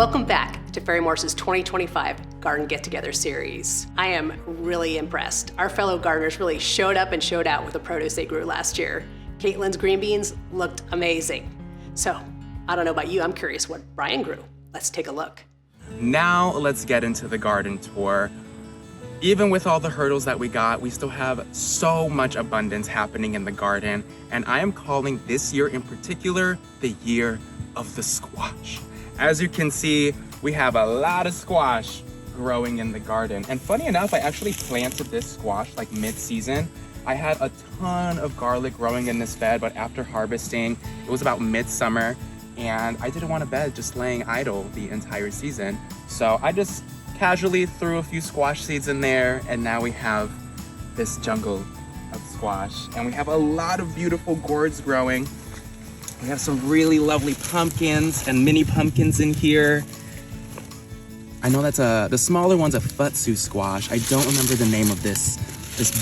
Welcome back to Ferry-Morse's 2025 Garden Get Together series. I am really impressed. Our fellow gardeners really showed up and showed out with the produce they grew last year. Caitlin's green beans looked amazing. So, I don't know about you, I'm curious what Brian grew. Let's take a look. Now let's get into the garden tour. Even with all the hurdles that we got, we still have so much abundance happening in the garden, and I am calling this year in particular the year of the squash. As you can see, we have a lot of squash growing in the garden. And funny enough, I actually planted this squash like mid-season. I had a ton of garlic growing in this bed, but after harvesting, it was about midsummer, and I didn't want a bed just laying idle the entire season. So I just casually threw a few squash seeds in there, and now we have this jungle of squash. And we have a lot of beautiful gourds growing. We have some really lovely pumpkins and mini pumpkins in here. I know that's the smaller one's a futsu squash. I don't remember the name of this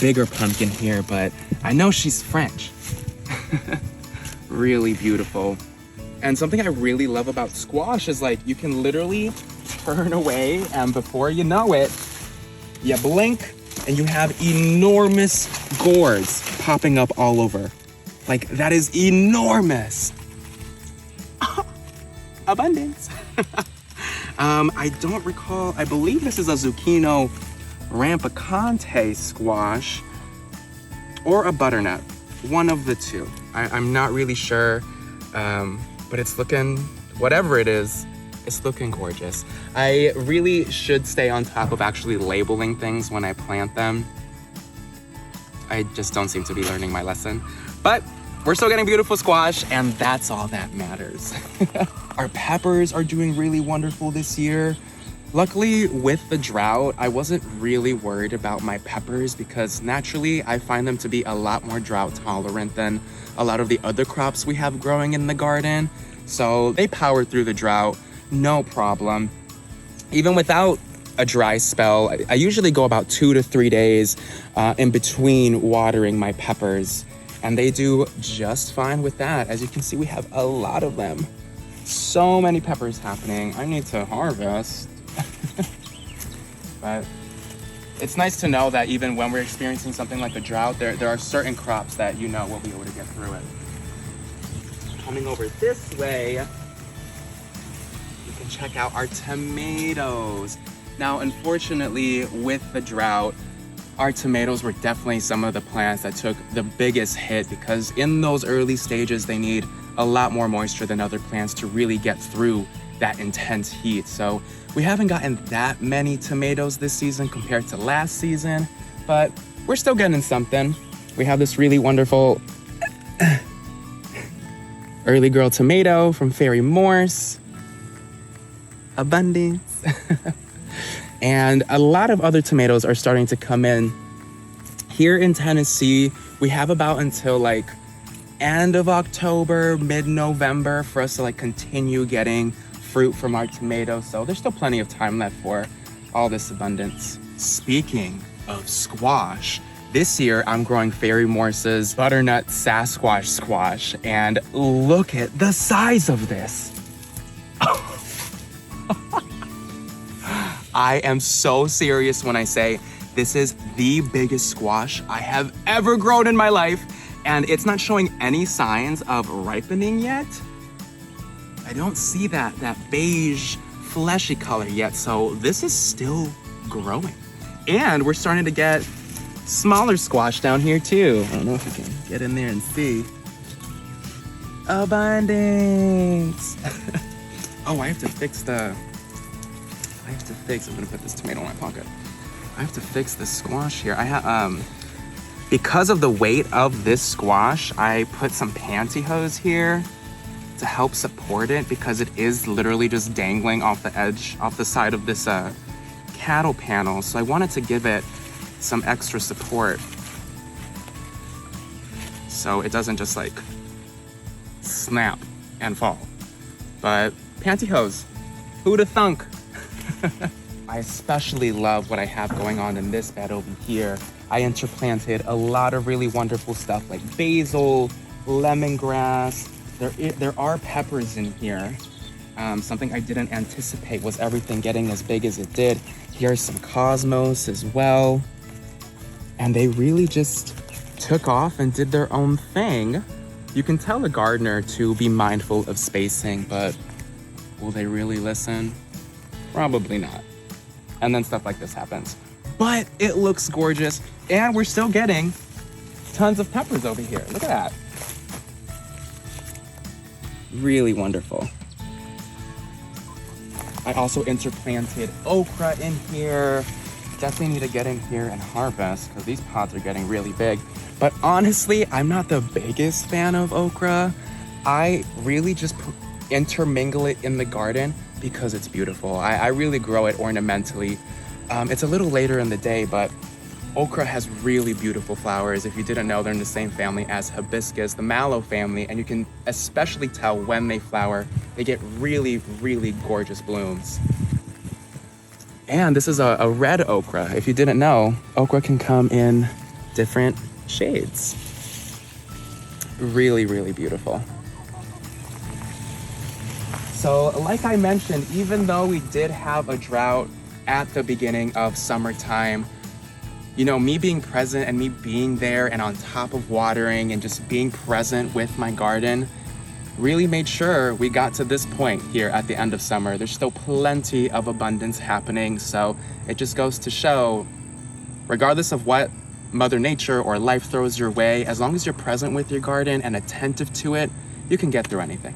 bigger pumpkin here, but I know she's French. Really beautiful. And something I really love about squash is like you can literally turn away, and before you know it, you blink and you have enormous gourds popping up all over. Like, that is enormous. Abundance. I don't recall, I believe this is a zucchino rampicante squash or a butternut, one of the two. I'm not really sure, but it's looking, whatever it is, it's looking gorgeous. I really should stay on top of actually labeling things when I plant them. I just don't seem to be learning my lesson. But we're still getting beautiful squash, and that's all that matters. Our peppers are doing really wonderful this year. Luckily, with the drought, I wasn't really worried about my peppers because naturally, I find them to be a lot more drought tolerant than a lot of the other crops we have growing in the garden. So they powered through the drought, no problem. Even without a dry spell, I usually go about 2 to 3 days in between watering my peppers, and they do just fine with that. As you can see, we have a lot of them. So many peppers happening. I need to harvest. But it's nice to know that even when we're experiencing something like a drought, there are certain crops that you know will be able to get through it. Coming over this way, you can check out our tomatoes. Now, unfortunately, with the drought, our tomatoes were definitely some of the plants that took the biggest hit because in those early stages, they need a lot more moisture than other plants to really get through that intense heat. So we haven't gotten that many tomatoes this season compared to last season, but we're still getting something. We have this really wonderful early girl tomato from Ferry-Morse. Abundance. And a lot of other tomatoes are starting to come in. Here in Tennessee, we have about until like end of October, mid-November for us to like continue getting fruit from our tomatoes. So there's still plenty of time left for all this abundance. Speaking of squash, this year I'm growing Ferry-Morse's butternut Sasquatch squash, and look at the size of this. I am so serious when I say this is the biggest squash I have ever grown in my life, and it's not showing any signs of ripening yet. I don't see that beige fleshy color yet, so this is still growing. And we're starting to get smaller squash down here too. I don't know if you can get in there and see. Abundance. Oh, I have to fix I'm gonna put this tomato in my pocket. I have to fix this squash here. I have, because of the weight of this squash, I put some pantyhose here to help support it because it is literally just dangling off the edge, off the side of this cattle panel. So I wanted to give it some extra support so it doesn't just like snap and fall. But pantyhose, who'da thunk? I especially love what I have going on in this bed over here. I interplanted a lot of really wonderful stuff like basil, lemongrass. There are peppers in here. Something I didn't anticipate was everything getting as big as it did. Here's some cosmos as well. And they really just took off and did their own thing. You can tell a gardener to be mindful of spacing, but will they really listen? Probably not. And then stuff like this happens. But it looks gorgeous, and we're still getting tons of peppers over here. Look at that. Really wonderful. I also interplanted okra in here. Definitely need to get in here and harvest because these pods are getting really big. But honestly, I'm not the biggest fan of okra. I really just intermingle it in the garden because it's beautiful. I really grow it ornamentally. It's a little later in the day, but okra has really beautiful flowers. If you didn't know, they're in the same family as hibiscus, the mallow family, and you can especially tell when they flower. They get really, really gorgeous blooms. And this is a red okra. If you didn't know, okra can come in different shades. Really, really beautiful. So like I mentioned, even though we did have a drought at the beginning of summertime, you know, me being present and me being there and on top of watering and just being present with my garden really made sure we got to this point here at the end of summer. There's still plenty of abundance happening, so it just goes to show, regardless of what Mother Nature or life throws your way, as long as you're present with your garden and attentive to it, you can get through anything.